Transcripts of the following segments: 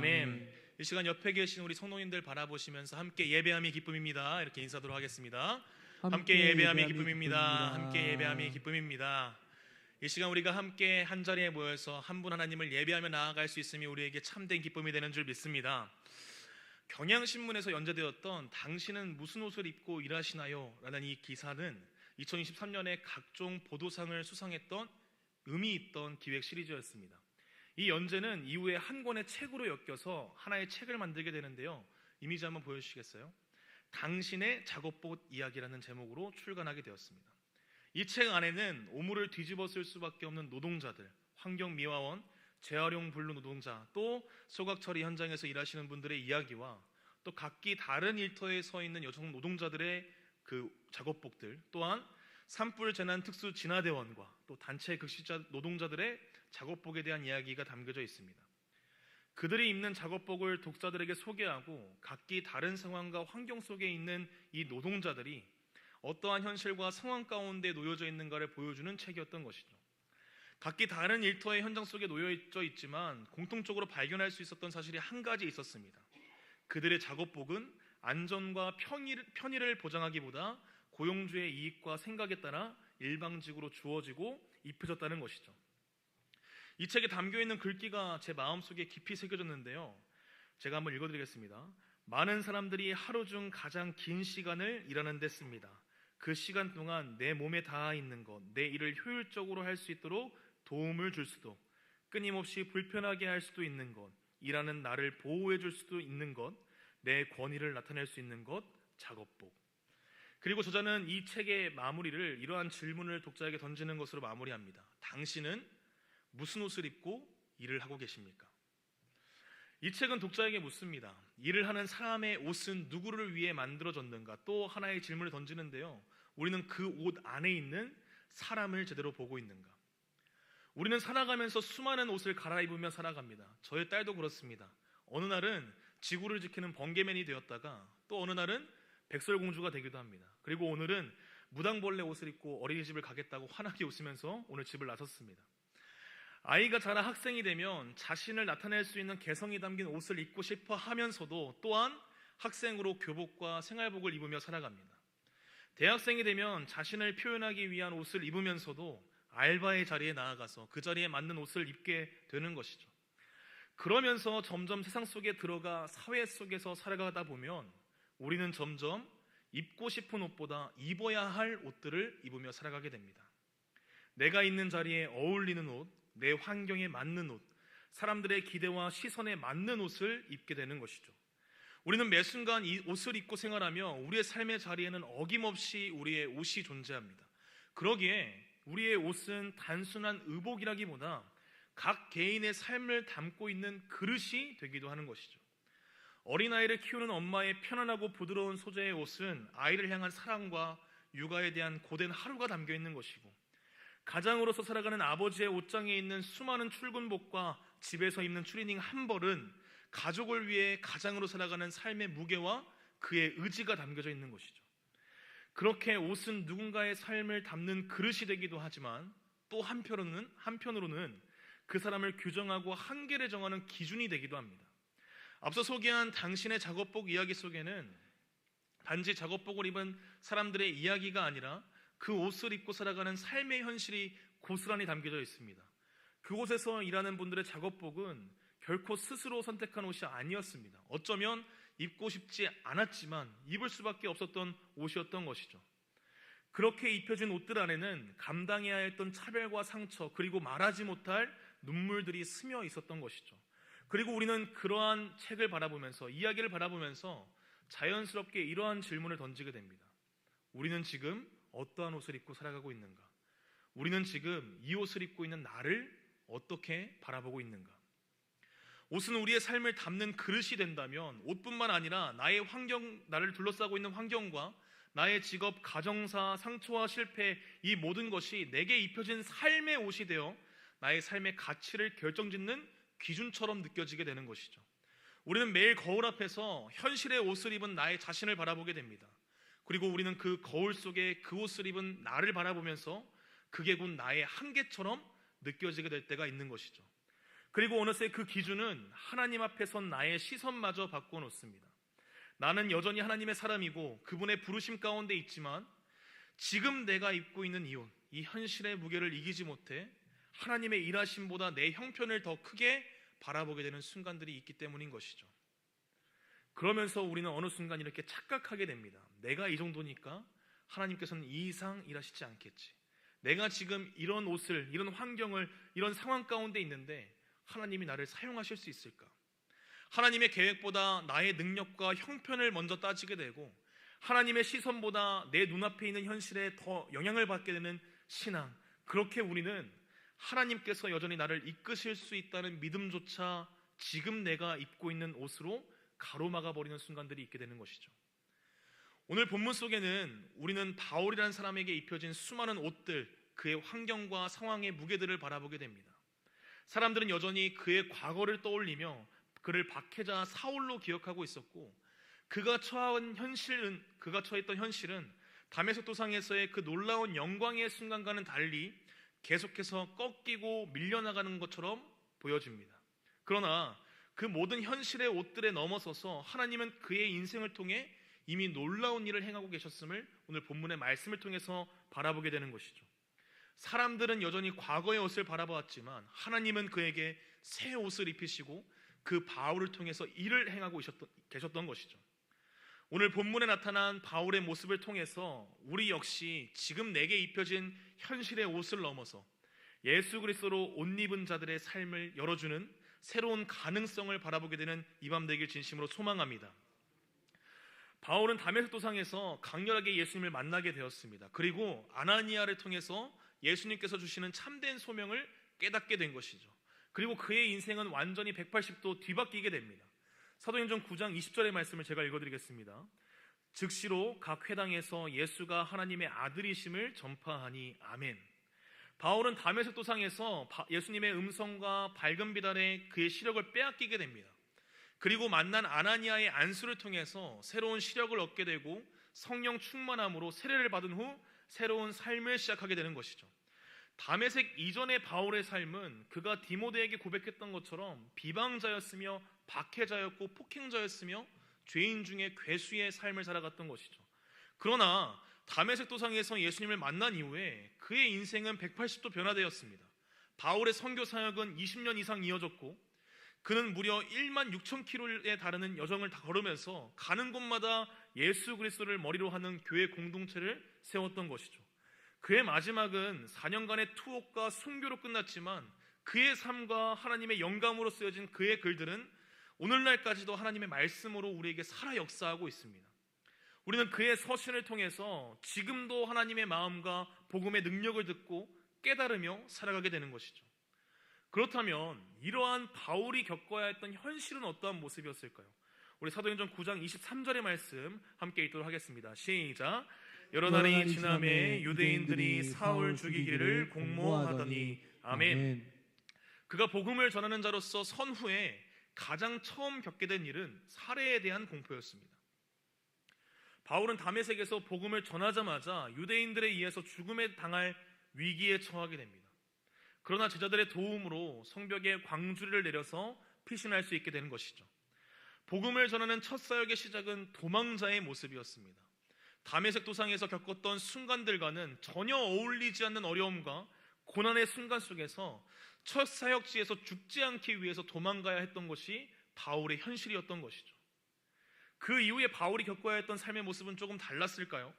아멘. 이 시간 옆에 계신 우리 성도님들 바라보시면서 함께 예배함이 기쁨입니다. 이렇게 인사하도록 하겠습니다. 함께 예배함이 기쁨입니다. 함께 예배함이 기쁨입니다. 이 시간 우리가 함께 한 자리에 모여서 한 분 하나님을 예배하며 나아갈 수 있음이 우리에게 참된 기쁨이 되는 줄 믿습니다. 경향신문에서 연재되었던 당신은 무슨 옷을 입고 일하시나요? 라는 이 기사는 2023년에 각종 보도상을 수상했던 의미 있던 기획 시리즈였습니다. 이 연재는 이후에 한 권의 책으로 엮여서 하나의 책을 만들게 되는데요. 이미지 한번 보여주시겠어요? 당신의 작업복 이야기라는 제목으로 출간하게 되었습니다. 이 책 안에는 오물을 뒤집어 쓸 수밖에 없는 노동자들, 환경미화원, 재활용 분류 노동자, 또 소각 처리 현장에서 일하시는 분들의 이야기와 또 각기 다른 일터에 서 있는 여성 노동자들의 그 작업복들, 또한 산불 재난 특수 진화대원과 또 단체 극식자 노동자들의 작업복에 대한 이야기가 담겨져 있습니다. 그들이 입는 작업복을 독자들에게 소개하고 각기 다른 상황과 환경 속에 있는 이 노동자들이 어떠한 현실과 상황 가운데 놓여져 있는가를 보여주는 책이었던 것이죠. 각기 다른 일터의 현장 속에 놓여져 있지만 공통적으로 발견할 수 있었던 사실이 한 가지 있었습니다. 그들의 작업복은 안전과 편의를 보장하기보다 고용주의 이익과 생각에 따라 일방적으로 주어지고 입혀졌다는 것이죠. 이 책에 담겨있는 글귀가 제 마음속에 깊이 새겨졌는데요. 제가 한번 읽어드리겠습니다. 많은 사람들이 하루 중 가장 긴 시간을 일하는 데 씁니다. 그 시간 동안 내 몸에 닿아 있는 것, 내 일을 효율적으로 할 수 있도록 도움을 줄 수도, 끊임없이 불편하게 할 수도 있는 것, 일하는 나를 보호해 줄 수도 있는 것, 내 권위를 나타낼 수 있는 것, 작업복. 그리고 저자는 이 책의 마무리를 이러한 질문을 독자에게 던지는 것으로 마무리합니다. 당신은 무슨 옷을 입고 일을 하고 계십니까? 이 책은 독자에게 묻습니다. 일을 하는 사람의 옷은 누구를 위해 만들어졌는가? 또 하나의 질문을 던지는데요. 우리는 그 옷 안에 있는 사람을 제대로 보고 있는가? 우리는 살아가면서 수많은 옷을 갈아입으며 살아갑니다. 저의 딸도 그렇습니다. 어느 날은 지구를 지키는 번개맨이 되었다가 또 어느 날은 백설공주가 되기도 합니다. 그리고 오늘은 무당벌레 옷을 입고 어린이집을 가겠다고 환하게 웃으면서 오늘 집을 나섰습니다. 아이가 자라 학생이 되면 자신을 나타낼 수 있는 개성이 담긴 옷을 입고 싶어 하면서도 또한 학생으로 교복과 생활복을 입으며 살아갑니다. 대학생이 되면 자신을 표현하기 위한 옷을 입으면서도 알바의 자리에 나아가서 그 자리에 맞는 옷을 입게 되는 것이죠. 그러면서 점점 세상 속에 들어가 사회 속에서 살아가다 보면 우리는 점점 입고 싶은 옷보다 입어야 할 옷들을 입으며 살아가게 됩니다. 내가 있는 자리에 어울리는 옷, 내 환경에 맞는 옷, 사람들의 기대와 시선에 맞는 옷을 입게 되는 것이죠. 우리는 매 순간 이 옷을 입고 생활하며 우리의 삶의 자리에는 어김없이 우리의 옷이 존재합니다. 그러기에 우리의 옷은 단순한 의복이라기보다 각 개인의 삶을 담고 있는 그릇이 되기도 하는 것이죠. 어린아이를 키우는 엄마의 편안하고 부드러운 소재의 옷은 아이를 향한 사랑과 육아에 대한 고된 하루가 담겨 있는 것이고, 가장으로서 살아가는 아버지의 옷장에 있는 수많은 출근복과 집에서 입는 추리닝 한 벌은 가족을 위해 가장으로 살아가는 삶의 무게와 그의 의지가 담겨져 있는 것이죠. 그렇게 옷은 누군가의 삶을 담는 그릇이 되기도 하지만 또 한편으로는 그 사람을 규정하고 한계를 정하는 기준이 되기도 합니다. 앞서 소개한 당신의 작업복 이야기 속에는 단지 작업복을 입은 사람들의 이야기가 아니라 그 옷을 입고 살아가는 삶의 현실이 고스란히 담겨져 있습니다. 그곳에서 일하는 분들의 작업복은 결코 스스로 선택한 옷이 아니었습니다. 어쩌면 입고 싶지 않았지만 입을 수밖에 없었던 옷이었던 것이죠. 그렇게 입혀진 옷들 안에는 감당해야 했던 차별과 상처, 그리고 말하지 못할 눈물들이 스며 있었던 것이죠. 그리고 우리는 그러한 책을 바라보면서, 이야기를 바라보면서 자연스럽게 이러한 질문을 던지게 됩니다. 우리는 지금 어떠한 옷을 입고 살아가고 있는가? 우리는 지금 이 옷을 입고 있는 나를 어떻게 바라보고 있는가? 옷은 우리의 삶을 담는 그릇이 된다면 옷뿐만 아니라 나의 환경, 나를 둘러싸고 있는 환경과 나의 직업, 가정사, 상처와 실패, 이 모든 것이 내게 입혀진 삶의 옷이 되어 나의 삶의 가치를 결정짓는 기준처럼 느껴지게 되는 것이죠. 우리는 매일 거울 앞에서 현실의 옷을 입은 나의 자신을 바라보게 됩니다. 그리고 우리는 그 거울 속에 그 옷을 입은 나를 바라보면서 그게 곧 나의 한계처럼 느껴지게 될 때가 있는 것이죠. 그리고 어느새 그 기준은 하나님 앞에 선 나의 시선마저 바꿔놓습니다. 나는 여전히 하나님의 사람이고 그분의 부르심 가운데 있지만 지금 내가 입고 있는 이 옷, 이 현실의 무게를 이기지 못해 하나님의 일하심보다 내 형편을 더 크게 바라보게 되는 순간들이 있기 때문인 것이죠. 그러면서 우리는 어느 순간 이렇게 착각하게 됩니다. 내가 이 정도니까 하나님께서는 이 이상 일하시지 않겠지. 내가 지금 이런 옷을, 이런 환경을, 이런 상황 가운데 있는데 하나님이 나를 사용하실 수 있을까? 하나님의 계획보다 나의 능력과 형편을 먼저 따지게 되고 하나님의 시선보다 내 눈앞에 있는 현실에 더 영향을 받게 되는 신앙, 그렇게 우리는 하나님께서 여전히 나를 이끄실 수 있다는 믿음조차 지금 내가 입고 있는 옷으로 가로막아 버리는 순간들이 있게 되는 것이죠. 오늘 본문 속에는 우리는 바울이라는 사람에게 입혀진 수많은 옷들, 그의 환경과 상황의 무게들을 바라보게 됩니다. 사람들은 여전히 그의 과거를 떠올리며 그를 박해자 사울로 기억하고 있었고, 그가 처했던 현실은 다메섹 도상에서의 그 놀라운 영광의 순간과는 달리 계속해서 꺾이고 밀려나가는 것처럼 보여집니다. 그러나 그 모든 현실의 옷들에 넘어서서 하나님은 그의 인생을 통해 이미 놀라운 일을 행하고 계셨음을 오늘 본문의 말씀을 통해서 바라보게 되는 것이죠. 사람들은 여전히 과거의 옷을 바라보았지만 하나님은 그에게 새 옷을 입히시고 그 바울을 통해서 일을 행하고 계셨던 것이죠. 오늘 본문에 나타난 바울의 모습을 통해서 우리 역시 지금 내게 입혀진 현실의 옷을 넘어서 예수 그리스도로 옷 입은 자들의 삶을 열어주는 새로운 가능성을 바라보게 되는 이 밤 되길 진심으로 소망합니다. 바울은 다메섹 도상에서 강렬하게 예수님을 만나게 되었습니다. 그리고 아나니아를 통해서 예수님께서 주시는 참된 소명을 깨닫게 된 것이죠. 그리고 그의 인생은 완전히 180도 뒤바뀌게 됩니다. 사도행전 9장 20절의 말씀을 제가 읽어드리겠습니다. 즉시로 각 회당에서 예수가 하나님의 아들이심을 전파하니 아멘. 바울은 다메섹 도상에서 예수님의 음성과 밝은 비달에 그의 시력을 빼앗기게 됩니다. 그리고 만난 아나니아의 안수를 통해서 새로운 시력을 얻게 되고 성령 충만함으로 세례를 받은 후 새로운 삶을 시작하게 되는 것이죠. 다메섹 이전의 바울의 삶은 그가 디모데에게 고백했던 것처럼 비방자였으며 박해자였고 폭행자였으며 죄인 중에 괴수의 삶을 살아갔던 것이죠. 그러나 다메섹 도상에서 예수님을 만난 이후에 그의 인생은 180도 변화되었습니다. 바울의 선교 사역은 20년 이상 이어졌고 그는 무려 1만 6천 킬로에 달하는 여정을 다 걸으면서 가는 곳마다 예수 그리스도를 머리로 하는 교회 공동체를 세웠던 것이죠. 그의 마지막은 4년간의 투옥과 순교로 끝났지만 그의 삶과 하나님의 영감으로 쓰여진 그의 글들은 오늘날까지도 하나님의 말씀으로 우리에게 살아 역사하고 있습니다. 우리는 그의 서신을 통해서 지금도 하나님의 마음과 복음의 능력을 듣고 깨달으며 살아가게 되는 것이죠. 그렇다면 이러한 바울이 겪어야 했던 현실은 어떠한 모습이었을까요? 우리 사도행전 9장 23절의 말씀 함께 읽도록 하겠습니다. 시작. 여러 날이 지남에 유대인들이 사울 죽이기를 공모하더니 아멘. 그가 복음을 전하는 자로서 선후에 가장 처음 겪게 된 일은 살해에 대한 공포였습니다. 바울은 다메섹에서 복음을 전하자마자 유대인들에 의해서 죽음에 당할 위기에 처하게 됩니다. 그러나 제자들의 도움으로 성벽에 광주리를 내려서 피신할 수 있게 되는 것이죠. 복음을 전하는 첫 사역의 시작은 도망자의 모습이었습니다. 다메섹 도상에서 겪었던 순간들과는 전혀 어울리지 않는 어려움과 고난의 순간 속에서 첫 사역지에서 죽지 않기 위해서 도망가야 했던 것이 바울의 현실이었던 것이죠. 그 이후에 바울이 겪어야 했던 삶의 모습은 조금 달랐을까요?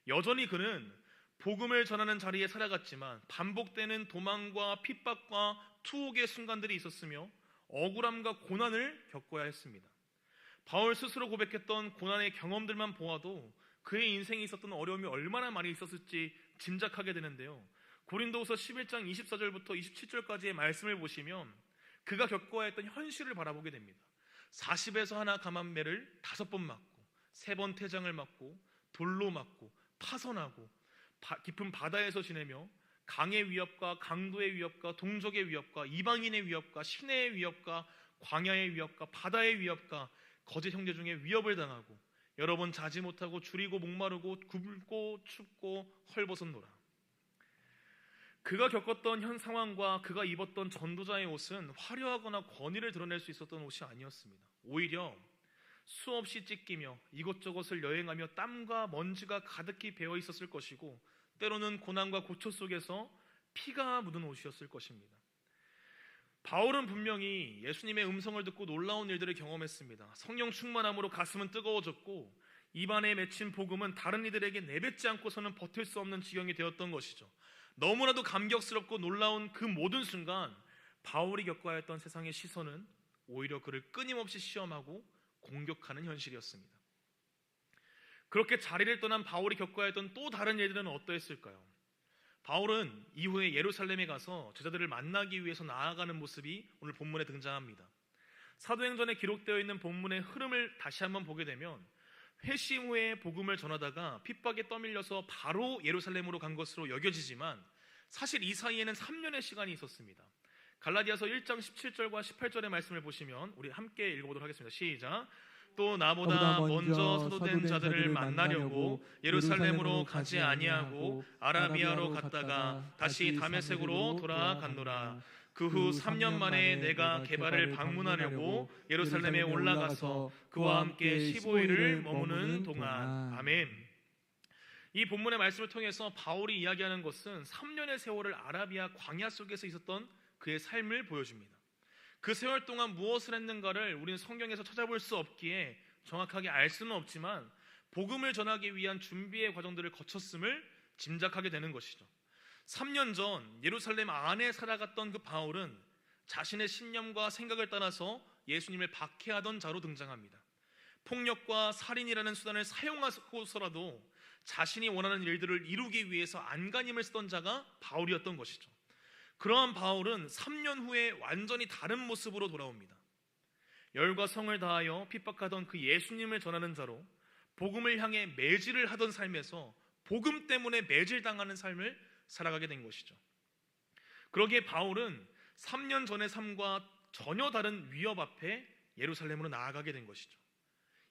여전히 그는 복음을 전하는 자리에 살아갔지만 반복되는 도망과 핍박과 투옥의 순간들이 있었으며 억울함과 고난을 겪어야 했습니다. 바울 스스로 고백했던 고난의 경험들만 보아도 그의 인생에 있었던 어려움이 얼마나 많이 있었을지 짐작하게 되는데요. 고린도후서 11장 24절부터 27절까지의 말씀을 보시면 그가 겪어야 했던 현실을 바라보게 됩니다. 40에서 하나 감한매를 5번 맞고 3번 태장을 맞고 돌로 맞고 파선하고 깊은 바다에서 지내며 강의 위협과 강도의 위협과 동족의 위협과 이방인의 위협과 시내의 위협과 광야의 위협과 바다의 위협과 거짓 형제 중에 위협을 당하고 여러 번 자지 못하고 줄이고 목마르고 굶고 춥고 헐벗었노라. 그가 겪었던 현 상황과 그가 입었던 전도자의 옷은 화려하거나 권위를 드러낼 수 있었던 옷이 아니었습니다. 오히려 수없이 찢기며 이곳저곳을 여행하며 땀과 먼지가 가득히 배어 있었을 것이고, 때로는 고난과 고초 속에서 피가 묻은 옷이었을 것입니다. 바울은 분명히 예수님의 음성을 듣고 놀라운 일들을 경험했습니다. 성령 충만함으로 가슴은 뜨거워졌고, 입안에 맺힌 복음은 다른 이들에게 내뱉지 않고서는 버틸 수 없는 지경이 되었던 것이죠. 너무나도 감격스럽고 놀라운 그 모든 순간, 바울이 겪어야 했던 세상의 시선은 오히려 그를 끊임없이 시험하고 공격하는 현실이었습니다. 그렇게 자리를 떠난 바울이 겪어야 했던 또 다른 일들은 어떠했을까요? 바울은 이후에 예루살렘에 가서 제자들을 만나기 위해서 나아가는 모습이 오늘 본문에 등장합니다. 사도행전에 기록되어 있는 본문의 흐름을 다시 한번 보게 되면, 회심 후에 복음을 전하다가 핍박에 떠밀려서 바로 예루살렘으로 간 것으로 여겨지지만 사실 이 사이에는 3년의 시간이 있었습니다. 갈라디아서 1장 17절과 18절의 말씀을 보시면 우리 함께 읽어보도록 하겠습니다. 시작. 또 나보다 먼저 사도된 자들을 만나려고 예루살렘으로 가지 아니하고 아라비아로 갔다가 다시 다메섹으로 돌아갔노라. 그 후 3년 만에 내가 게바를 방문하려고 예루살렘에 올라가서 그와 함께 15일을 머무는 동안. 아멘. 이 본문의 말씀을 통해서 바울이 이야기하는 것은 3년의 세월을 아라비아 광야 속에서 있었던 그의 삶을 보여줍니다. 그 세월 동안 무엇을 했는가를 우리는 성경에서 찾아볼 수 없기에 정확하게 알 수는 없지만, 복음을 전하기 위한 준비의 과정들을 거쳤음을 짐작하게 되는 것이죠. 3년 전 예루살렘 안에 살아갔던 그 바울은 자신의 신념과 생각을 따라서 예수님을 박해하던 자로 등장합니다. 폭력과 살인이라는 수단을 사용하고서라도 자신이 원하는 일들을 이루기 위해서 안간힘을 쓰던 자가 바울이었던 것이죠. 그러한 바울은 3년 후에 완전히 다른 모습으로 돌아옵니다. 열과 성을 다하여 핍박하던 그 예수님을 전하는 자로 복음을 향해 매질을 하던 삶에서 복음 때문에 매질당하는 삶을 살아가게 된 것이죠. 그러기에 바울은 3년 전의 삶과 전혀 다른 위협 앞에 예루살렘으로 나아가게 된 것이죠.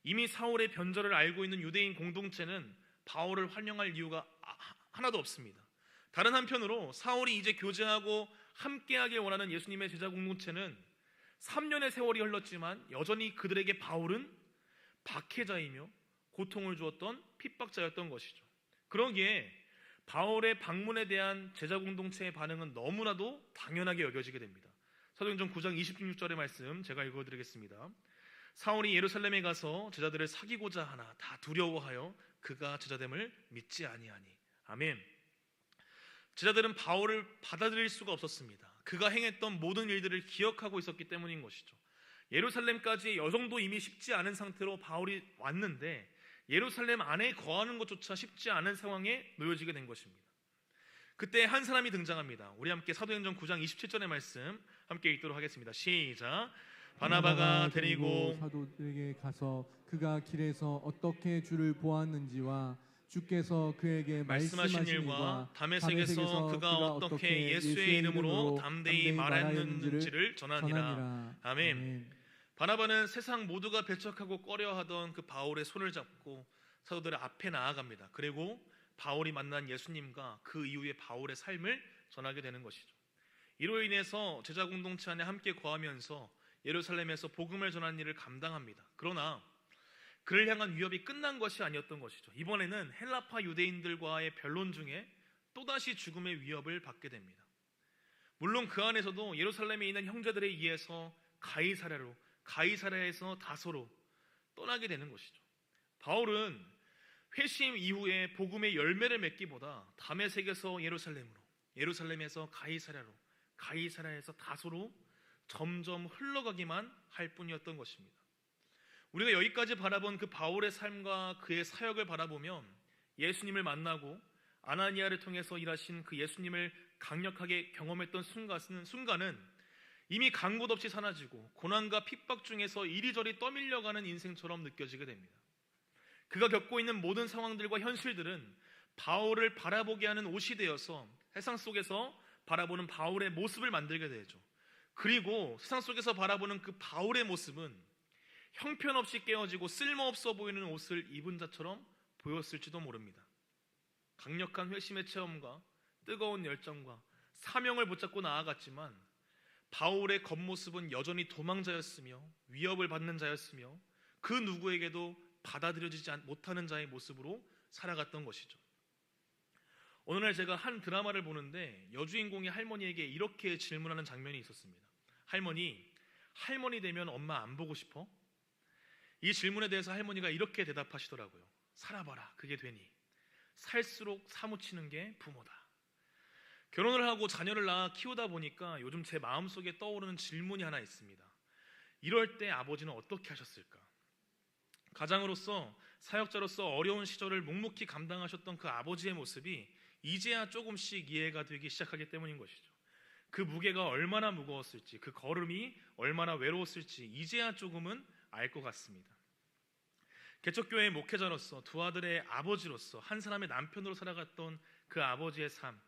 이미 사울의 변절을 알고 있는 유대인 공동체는 바울을 환영할 이유가 하나도 없습니다. 다른 한편으로 사울이 이제 교제하고 함께하길 원하는 예수님의 제자 공동체는 3년의 세월이 흘렀지만 여전히 그들에게 바울은 박해자이며 고통을 주었던 핍박자였던 것이죠. 그러기에 바울의 방문에 대한 제자 공동체의 반응은 너무나도 당연하게 여겨지게 됩니다. 사도행전 9장 26절의 말씀 제가 읽어드리겠습니다. 사울이 예루살렘에 가서 제자들을 사귀고자 하나 다 두려워하여 그가 제자됨을 믿지 아니하니. 아멘. 제자들은 바울을 받아들일 수가 없었습니다. 그가 행했던 모든 일들을 기억하고 있었기 때문인 것이죠. 예루살렘까지 여정도 이미 쉽지 않은 상태로 바울이 왔는데 예루살렘 안에 거하는 것조차 쉽지 않은 상황에 놓여지게 된 것입니다. 그때 한 사람이 등장합니다. 우리 함께 사도행전 9장 27절의 말씀 함께 읽도록 하겠습니다. 시작. 바나바가 데리고 사도들에게 가서 그가 길에서 어떻게 주를 보았는지와 주께서 그에게 말씀하신 일과 다메섹에서 그가 어떻게 예수의 이름으로 담대히 말했는지를 전하니라. 아멘. 바나바는 세상 모두가 배척하고 꺼려하던 그 바울의 손을 잡고 사도들의 앞에 나아갑니다. 그리고 바울이 만난 예수님과 그 이후에 바울의 삶을 전하게 되는 것이죠. 이로 인해서 제자 공동체 안에 함께 거하면서 예루살렘에서 복음을 전하는 일을 감당합니다. 그러나 그를 향한 위협이 끝난 것이 아니었던 것이죠. 이번에는 헬라파 유대인들과의 변론 중에 또다시 죽음의 위협을 받게 됩니다. 물론 그 안에서도 예루살렘에 있는 형제들에 의해서 가이사랴로, 가이사랴에서 다소로 떠나게 되는 것이죠. 바울은 회심 이후에 복음의 열매를 맺기보다 다메섹에서 예루살렘으로, 예루살렘에서 가이사랴로, 가이사랴에서 다소로 점점 흘러가기만 할 뿐이었던 것입니다. 우리가 여기까지 바라본 그 바울의 삶과 그의 사역을 바라보면 예수님을 만나고 아나니아를 통해서 일하신 그 예수님을 강력하게 경험했던 순간은 이미 간 곳 없이 사라지고 고난과 핍박 중에서 이리저리 떠밀려가는 인생처럼 느껴지게 됩니다. 그가 겪고 있는 모든 상황들과 현실들은 바울을 바라보게 하는 옷이 되어서 세상 속에서 바라보는 바울의 모습을 만들게 되죠. 그리고 세상 속에서 바라보는 그 바울의 모습은 형편없이 깨어지고 쓸모없어 보이는 옷을 입은 자처럼 보였을지도 모릅니다. 강력한 회심의 체험과 뜨거운 열정과 사명을 붙잡고 나아갔지만 바울의 겉모습은 여전히 도망자였으며 위협을 받는 자였으며 그 누구에게도 받아들여지지 못하는 자의 모습으로 살아갔던 것이죠. 오늘날 제가 한 드라마를 보는데 여주인공이 할머니에게 이렇게 질문하는 장면이 있었습니다. 할머니 되면 엄마 안 보고 싶어? 이 질문에 대해서 할머니가 이렇게 대답하시더라고요. 살아봐라, 그게 되니. 살수록 사무치는 게 부모다. 결혼을 하고 자녀를 낳아 키우다 보니까 요즘 제 마음속에 떠오르는 질문이 하나 있습니다. 이럴 때 아버지는 어떻게 하셨을까? 가장으로서, 사역자로서 어려운 시절을 묵묵히 감당하셨던 그 아버지의 모습이 이제야 조금씩 이해가 되기 시작하기 때문인 것이죠. 그 무게가 얼마나 무거웠을지, 그 걸음이 얼마나 외로웠을지 이제야 조금은 알 것 같습니다. 개척교회의 목회자로서, 두 아들의 아버지로서, 한 사람의 남편으로 살아갔던 그 아버지의 삶,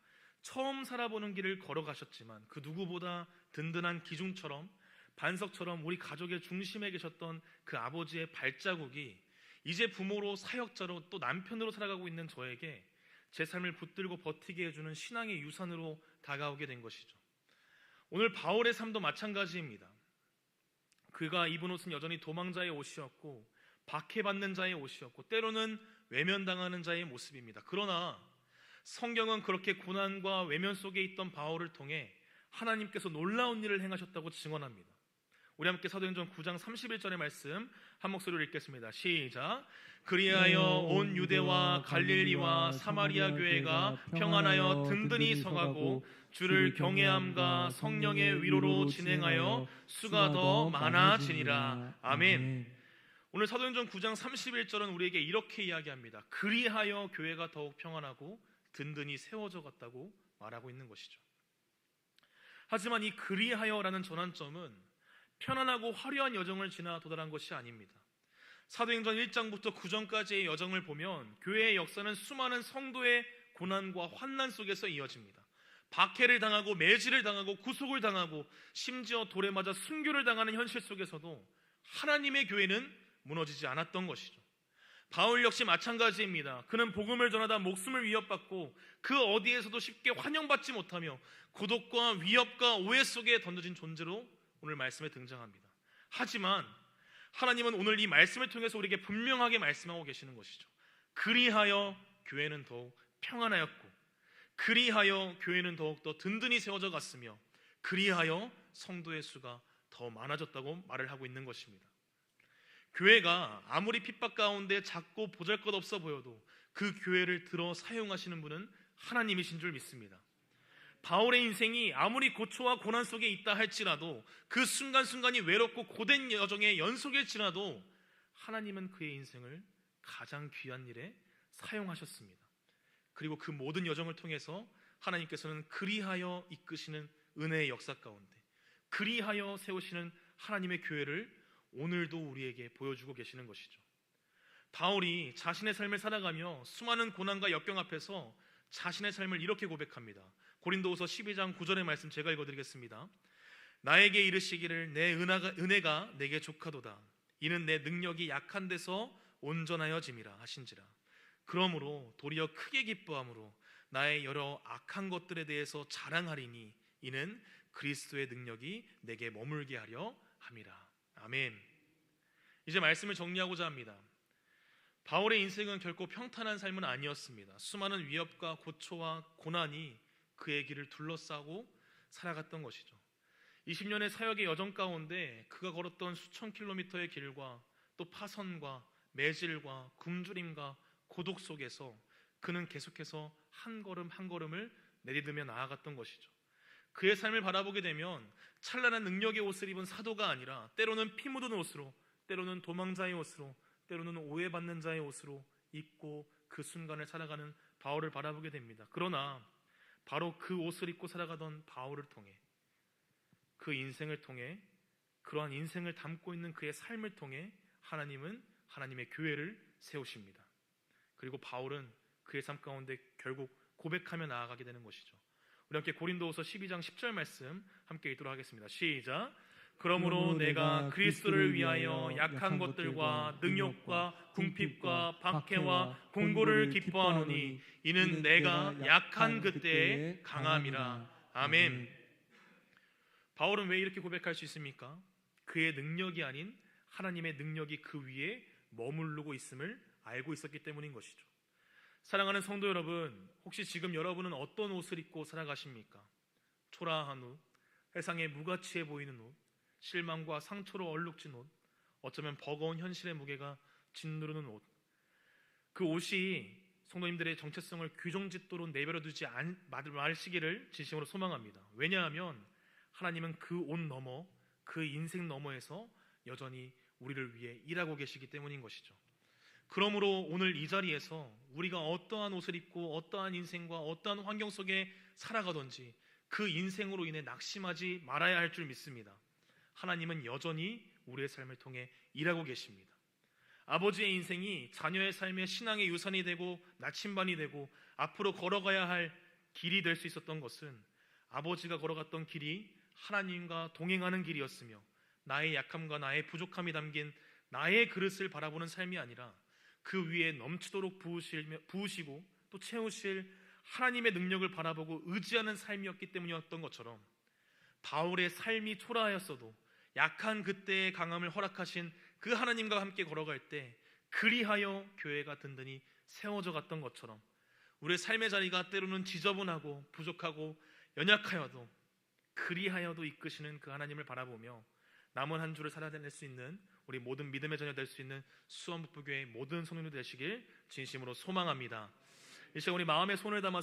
처음 살아보는 길을 걸어가셨지만 그 누구보다 든든한 기둥처럼, 반석처럼 우리 가족의 중심에 계셨던 그 아버지의 발자국이 이제 부모로, 사역자로, 또 남편으로 살아가고 있는 저에게 제 삶을 붙들고 버티게 해주는 신앙의 유산으로 다가오게 된 것이죠. 오늘 바울의 삶도 마찬가지입니다. 그가 입은 옷은 여전히 도망자의 옷이었고 박해받는 자의 옷이었고 때로는 외면당하는 자의 모습입니다. 그러나 성경은 그렇게 고난과 외면 속에 있던 바울을 통해 하나님께서 놀라운 일을 행하셨다고 증언합니다. 우리 함께 사도행전 9장 31절의 말씀 한 목소리로 읽겠습니다. 시작. 그리하여 온 유대와 갈릴리와 사마리아 교회가 평안하여 든든히 서가고 주를 경외함과 성령의 위로로 진행하여 수가 더 많아지니라. 아멘. 오늘 사도행전 9장 31절은 우리에게 이렇게 이야기합니다. 그리하여 교회가 더욱 평안하고 든든히 세워져 갔다고 말하고 있는 것이죠. 하지만 이 그리하여라는 전환점은 편안하고 화려한 여정을 지나 도달한 것이 아닙니다. 사도행전 1장부터 9장까지의 여정을 보면 교회의 역사는 수많은 성도의 고난과 환난 속에서 이어집니다. 박해를 당하고 매질을 당하고 구속을 당하고 심지어 돌에 맞아 순교를 당하는 현실 속에서도 하나님의 교회는 무너지지 않았던 것이죠. 바울 역시 마찬가지입니다. 그는 복음을 전하다 목숨을 위협받고 그 어디에서도 쉽게 환영받지 못하며 고독과 위협과 오해 속에 던져진 존재로 오늘 말씀에 등장합니다. 하지만 하나님은 오늘 이 말씀을 통해서 우리에게 분명하게 말씀하고 계시는 것이죠. 그리하여 교회는 더욱 평안하였고 그리하여 교회는 더욱더 든든히 세워져 갔으며 그리하여 성도의 수가 더 많아졌다고 말을 하고 있는 것입니다. 교회가 아무리 핍박 가운데 작고 보잘것없어 보여도 그 교회를 들어 사용하시는 분은 하나님이신 줄 믿습니다. 바울의 인생이 아무리 고초와 고난 속에 있다 할지라도 그 순간순간이 외롭고 고된 여정의 연속일지라도 하나님은 그의 인생을 가장 귀한 일에 사용하셨습니다. 그리고 그 모든 여정을 통해서 하나님께서는 그리하여 이끄시는 은혜의 역사 가운데 그리하여 세우시는 하나님의 교회를 오늘도 우리에게 보여주고 계시는 것이죠. 바울이 자신의 삶을 살아가며 수많은 고난과 역경 앞에서 자신의 삶을 이렇게 고백합니다. 고린도후서 12장 9절의 말씀 제가 읽어드리겠습니다. 나에게 이르시기를 내 은혜가 내게 족하도다. 이는 내 능력이 약한 데서 온전하여짐이라 하신지라. 그러므로 도리어 크게 기뻐함으로 나의 여러 악한 것들에 대해서 자랑하리니 이는 그리스도의 능력이 내게 머물게 하려 함이라. 아멘. 이제 말씀을 정리하고자 합니다. 바울의 인생은 결코 평탄한 삶은 아니었습니다. 수많은 위협과 고초와 고난이 그의 길을 둘러싸고 살아갔던 것이죠. 20년의 사역의 여정 가운데 그가 걸었던 수천 킬로미터의 길과 또 파선과 매질과 굶주림과 고독 속에서 그는 계속해서 한 걸음 한 걸음을 내디디며 나아갔던 것이죠. 그의 삶을 바라보게 되면 찬란한 능력의 옷을 입은 사도가 아니라 때로는 피 묻은 옷으로, 때로는 도망자의 옷으로, 때로는 오해받는 자의 옷으로 입고 그 순간을 살아가는 바울을 바라보게 됩니다. 그러나 바로 그 옷을 입고 살아가던 바울을 통해, 그 인생을 통해, 그러한 인생을 담고 있는 그의 삶을 통해 하나님은 하나님의 교회를 세우십니다. 그리고 바울은 그의 삶 가운데 결국 고백하며 나아가게 되는 것이죠. 우리 함께 고린도후서 12장 10절 말씀 함께 읽도록 하겠습니다. 시작. 그러므로 내가 그리스도를 위하여 약한 것들과 능욕과 궁핍과 박해와 공고를 기뻐하노니 이는 내가 약한 그때에 강함이라. 아멘. 바울은 왜 이렇게 고백할 수 있습니까? 그의 능력이 아닌 하나님의 능력이 그 위에 머무르고 있음을 알고 있었기 때문인 것이죠. 사랑하는 성도 여러분, 혹시 지금 여러분은 어떤 옷을 입고 살아가십니까? 초라한 옷, 세상에 무가치해 보이는 옷, 실망과 상처로 얼룩진 옷, 어쩌면 버거운 현실의 무게가 짓누르는 옷. 그 옷이 성도님들의 정체성을 규정짓도록 내버려 두지 마시기를 진심으로 소망합니다. 왜냐하면 하나님은 그 옷 너머, 그 인생 너머에서 여전히 우리를 위해 일하고 계시기 때문인 것이죠. 그러므로 오늘 이 자리에서 우리가 어떠한 옷을 입고 어떠한 인생과 어떠한 환경 속에 살아가든지 그 인생으로 인해 낙심하지 말아야 할 줄 믿습니다. 하나님은 여전히 우리의 삶을 통해 일하고 계십니다. 아버지의 인생이 자녀의 삶의 신앙의 유산이 되고 나침반이 되고 앞으로 걸어가야 할 길이 될 수 있었던 것은 아버지가 걸어갔던 길이 하나님과 동행하는 길이었으며 나의 약함과 나의 부족함이 담긴 나의 그릇을 바라보는 삶이 아니라 그 위에 넘치도록 부으시고 또 채우실 하나님의 능력을 바라보고 의지하는 삶이었기 때문이었던 것처럼 바울의 삶이 초라하였어도 약한 그때의 강함을 허락하신 그 하나님과 함께 걸어갈 때 그리하여 교회가 든든히 세워져 갔던 것처럼 우리의 삶의 자리가 때로는 지저분하고 부족하고 연약하여도 그리하여도 이끄시는 그 하나님을 바라보며 남은 한 주를 살아낼 수 있는 우리 모든 믿음의 자녀 될 수 있는 수원북부교회 모든 성도들 되시길 진심으로 소망합니다. 이 시간 우리 마음에 손을 담아서